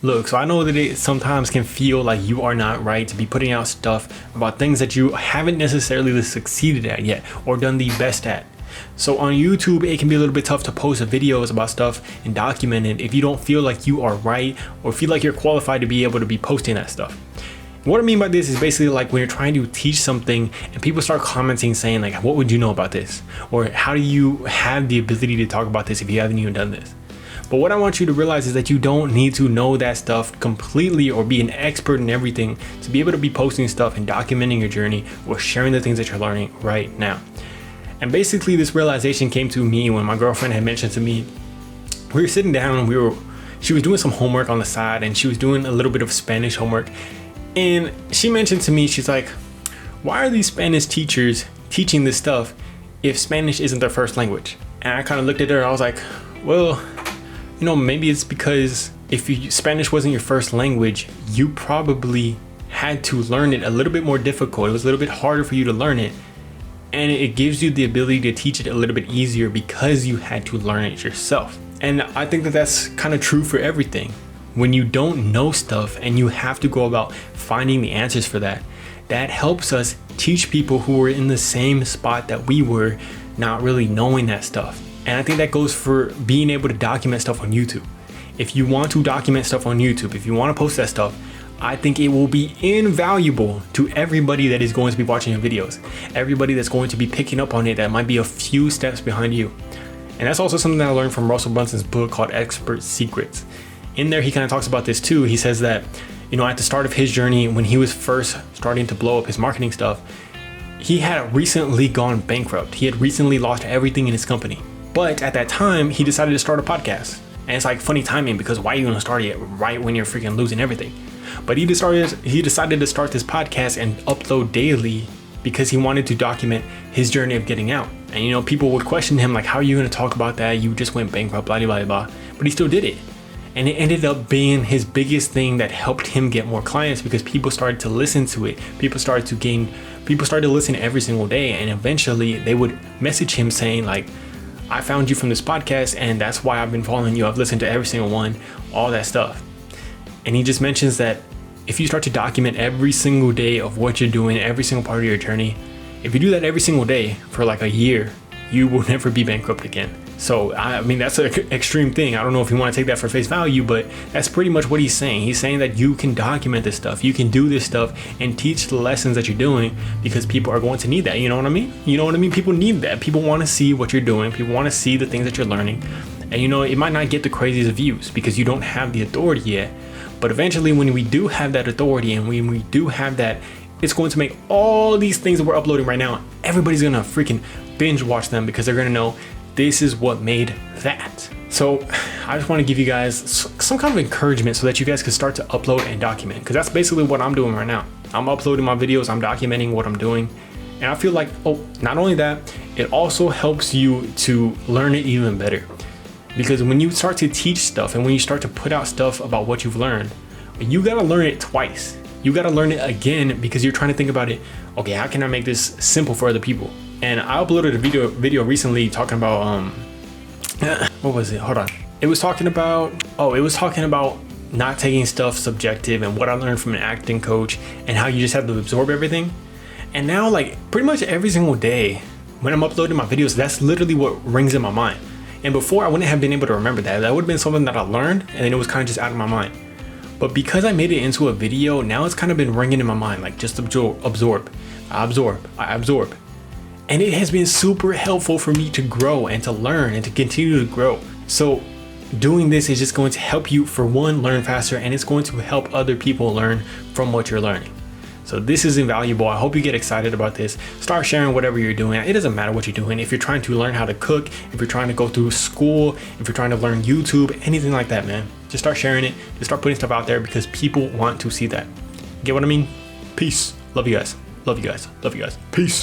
Look, so I know that it sometimes can feel like you are not right to be putting out stuff about things that you haven't necessarily succeeded at yet or done the best at. So on YouTube, it can be a little bit tough to post videos about stuff and document it if you don't feel like you are right or feel like you're qualified to be able to be posting that stuff. What I mean by this is basically like when you're trying to teach something and people start commenting saying like, what would you know about this? Or how do you have the ability to talk about this if you haven't even done this? But what I want you to realize is that you don't need to know that stuff completely or be an expert in everything to be able to be posting stuff and documenting your journey or sharing the things that you're learning right now. And basically this realization came to me when my girlfriend had mentioned to me, we were sitting down and she was doing some homework on the side and she was doing a little bit of Spanish homework. And she mentioned to me, she's like, why are these Spanish teachers teaching this stuff if Spanish isn't their first language? And I kind of looked at her, I was like, well, you know, maybe it's because if Spanish wasn't your first language, you probably had to learn it a little bit more difficult. It was a little bit harder for you to learn it. And it gives you the ability to teach it a little bit easier because you had to learn it yourself. And I think that that's kind of true for everything. When you don't know stuff and you have to go about finding the answers for that, that helps us teach people who were in the same spot that we were, not really knowing that stuff. And I think that goes for being able to document stuff on YouTube. If you want to document stuff on YouTube, if you want to post that stuff, I think it will be invaluable to everybody that is going to be watching your videos. Everybody that's going to be picking up on it that might be a few steps behind you. And that's also something that I learned from Russell Brunson's book called Expert Secrets. In there, he kind of talks about this too. He says that, you know, at the start of his journey, when he was first starting to blow up his marketing stuff, he had recently gone bankrupt. He had recently lost everything in his company. But at that time, he decided to start a podcast. And it's like funny timing because why are you gonna start it right when you're freaking losing everything? But he decided to start this podcast and upload daily because he wanted to document his journey of getting out. And you know, people would question him like, how are you gonna talk about that? You just went bankrupt, blah, blah, blah. But he still did it. And it ended up being his biggest thing that helped him get more clients because people started to listen to it. People started to listen every single day. And eventually they would message him saying like, I found you from this podcast and that's why I've been following you. I've listened to every single one, all that stuff. And he just mentions that if you start to document every single day of what you're doing, every single part of your journey, if you do that every single day for like a year, you will never be bankrupt again. So, I mean, that's an extreme thing. I don't know if you want to take that for face value, but that's pretty much what he's saying. He's saying that you can document this stuff. You can do this stuff and teach the lessons that you're doing because people are going to need that. You know what I mean? You know what I mean? People need that. People want to see what you're doing. People want to see the things that you're learning. And, you know, it might not get the craziest views because you don't have the authority yet. But eventually, when we do have that authority and when we do have that, it's going to make all these things that we're uploading right now, everybody's going to freaking binge watch them because they're going to know this is what made that. So I just want to give you guys some kind of encouragement so that you guys can start to upload and document, because that's basically what I'm doing right now. I'm uploading my videos, I'm documenting what I'm doing. And I feel like, oh, not only that, it also helps you to learn it even better. Because when you start to teach stuff and when you start to put out stuff about what you've learned, you got to learn it twice. You got to learn it again because you're trying to think about it. Okay, how can I make this simple for other people? And I uploaded a video recently talking about, what was it? Hold on. It was talking about not taking stuff subjective and what I learned from an acting coach and how you just have to absorb everything. And now, like, pretty much every single day when I'm uploading my videos, that's literally what rings in my mind. And before, I wouldn't have been able to remember that. That would have been something that I learned and then it was kind of just out of my mind. But because I made it into a video, now it's kind of been ringing in my mind, like just absorb. And it has been super helpful for me to grow and to learn and to continue to grow. So doing this is just going to help you, for one, learn faster, and it's going to help other people learn from what you're learning. So this is invaluable. I hope you get excited about this. Start sharing whatever you're doing. It doesn't matter what you're doing. If you're trying to learn how to cook, if you're trying to go through school, if you're trying to learn YouTube, anything like that, man, just start sharing it. Just start putting stuff out there because people want to see that. Get what I mean? Peace. Love you guys. Love you guys. Love you guys. Peace.